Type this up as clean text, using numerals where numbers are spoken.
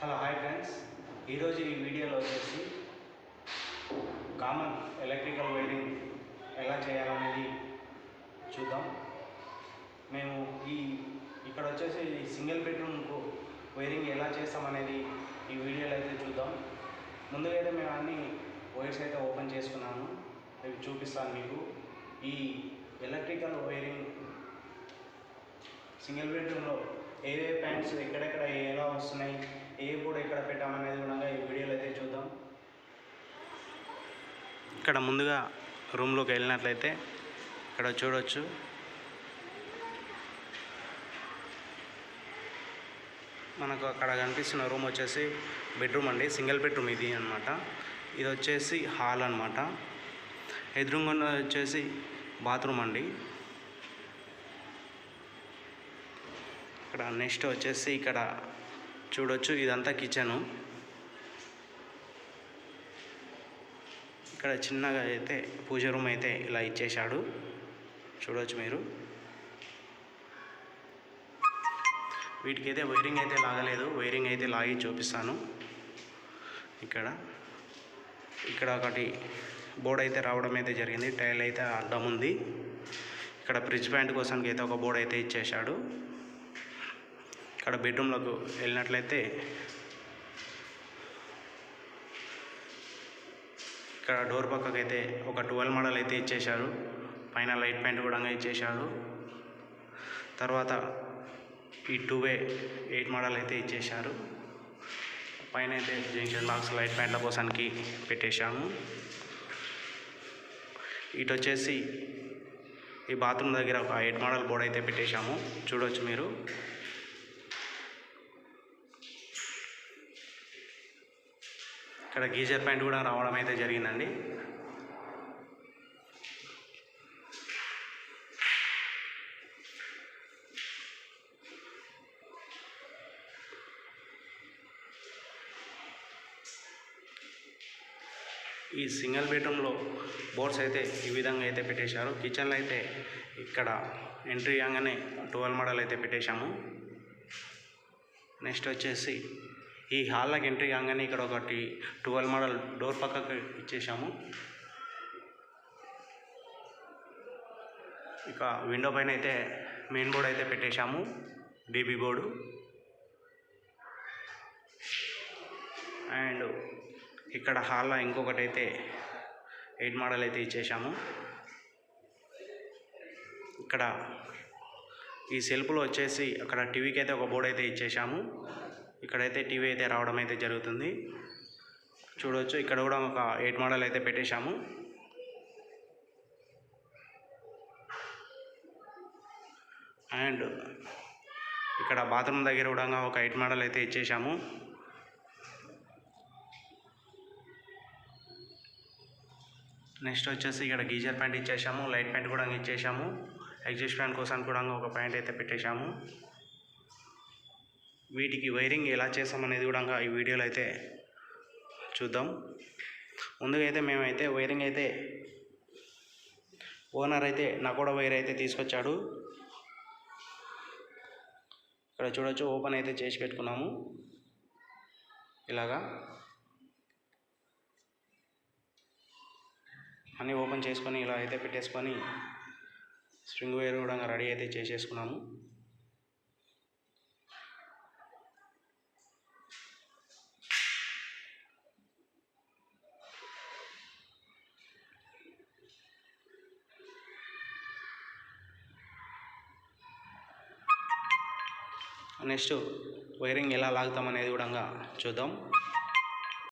Hello hi friends, ఈరోజు ఈ వీడియోలో వచ్చేసి కామన్ ఎలక్ట్రికల్ వైరింగ్ ఎలా చేయాలనేది చూద్దాం. మేము ఇక్కడ వచ్చేసి సింగిల్ బెడ్రూమ్కు వైరింగ్ ఎలా చేస్తామనేది ఈ వీడియోలో అయితే చూద్దాం. ముందుగా అయితే మేము అన్ని వైర్స్ అయితే ఓపెన్ చేసుకున్నాము, అవి చూపిస్తాను మీకు. ఈ ఎలక్ట్రికల్ వైరింగ్ సింగిల్ బెడ్రూమ్లో ఏ ప్యాంట్స్ ఎక్కడెక్కడ ఎలా వస్తున్నాయి, ఏ కూడా ఎక్కడ పెట్టామనేది కూడా ఈ వీడియోలో అయితే చూద్దాం. ఇక్కడ ముందుగా రూమ్లోకి వెళ్ళినట్లయితే ఇక్కడ చూడవచ్చు, మనకు అక్కడ కనిపిస్తున్న రూమ్ వచ్చేసి బెడ్రూమ్ అండి, సింగిల్ బెడ్రూమ్ ఇది అనమాట. ఇది వచ్చేసి హాల్ అనమాట. ఎదురుగా వచ్చేసి బాత్రూమ్ అండి. ఇక్కడ నెక్స్ట్ వచ్చేసి ఇక్కడ చూడొచ్చు, ఇదంతా కిచెను. ఇక్కడ చిన్నగా అయితే పూజ రూమ్ అయితే ఇలా ఇచ్చేశాడు, చూడవచ్చు మీరు. వీటికి అయితే వైరింగ్ అయితే లాగలేదు, వైరింగ్ అయితే లాగి చూపిస్తాను. ఇక్కడ ఒకటి బోర్డు అయితే రావడం అయితే జరిగింది, టైల్ అయితే అడ్డం ఉంది. ఇక్కడ ఫ్రిడ్జ్ ప్యాంట్ కోసానికి అయితే ఒక బోర్డు అయితే ఇచ్చేశాడు. ఇక్కడ బెడ్రూమ్లోకి వెళ్ళినట్లయితే ఇక్కడ డోర్ పక్కకు అయితే ఒక 12 మోడల్ అయితే ఇచ్చేశారు. పైన లైట్ ప్యాంట్ కూడా ఇచ్చేశాడు. తర్వాత ఈ 2-way 8 మోడల్ అయితే ఇచ్చేశారు. పైన అయితే జంక్షన్ బాక్స్ లైట్ ప్యాంట్ల కోసానికి పెట్టేశాము. ఇటు వచ్చేసి ఈ బాత్రూమ్ దగ్గర ఒక 8 మోడల్ బోర్డు అయితే పెట్టేశాము, చూడవచ్చు మీరు. ఇక్కడ గీజర్ ప్యాంట్ కూడా రావడం అయితే జరిగిందండి. ఈ సింగిల్ బెడ్రూమ్లో బోర్డ్స్ అయితే ఈ విధంగా అయితే పెట్టేశారు. కిచెన్లో అయితే ఇక్కడ ఎంట్రీ కాగానే 12 మోడల్ అయితే పెట్టేశాము. నెక్స్ట్ వచ్చేసి ఈ హాల్లోకి ఎంట్రీ కాగానే ఇక్కడ ఒకటి 12 మోడల్ డోర్ పక్కకు ఇచ్చేసాము. ఇక విండో పైన అయితే మెయిన్ బోర్డు అయితే పెట్టేశాము, డీబీ బోర్డు. అండ్ ఇక్కడ హాల్లో ఇంకొకటి అయితే 8 మోడల్ అయితే ఇచ్చేసాము. ఇక్కడ ఈ సెల్ఫ్లో వచ్చేసి అక్కడ టీవీకి అయితే ఒక బోర్డు అయితే ఇచ్చేసాము. ఇక్కడైతే టీవీ అయితే రావడం అయితే జరుగుతుంది, చూడవచ్చు. ఇక్కడ కూడా ఒక 8 మోడల్ అయితే పెట్టేశాము. అండ్ ఇక్కడ బాత్రూమ్ దగ్గర కూడా ఒక 8 మోడల్ అయితే ఇచ్చేసాము. నెక్స్ట్ వచ్చేసి ఇక్కడ గీజర్ ప్యాంట్ ఇచ్చేసాము, లైట్ ప్యాంట్ కూడా ఇచ్చేసాము. ఎగ్జిస్ట్ ఫ్యాన్ కోసం కూడా ఒక ప్యాంట్ అయితే పెట్టేశాము. వీటికి వైరింగ్ ఎలా చేస్తామనేది కూడా ఈ వీడియోలో అయితే చూద్దాం. ముందుగా అయితే మేమైతే వైరింగ్ అయితే ఓనర్ అయితే నకోడా వైర్ అయితే తీసుకొచ్చాడు. ఇక్కడ చూడవచ్చు, ఓపెన్ అయితే చేసి పెట్టుకున్నాము. ఇలాగా అన్నీ ఓపెన్ చేసుకొని ఇలా అయితే పెట్టేసుకొని స్ప్రింగ్ వైర్ కూడా రెడీ అయితే చేసేసుకున్నాము. నెక్స్ట్ వైరింగ్ ఎలా లాగుతాం అనేది కూడా చూద్దాం.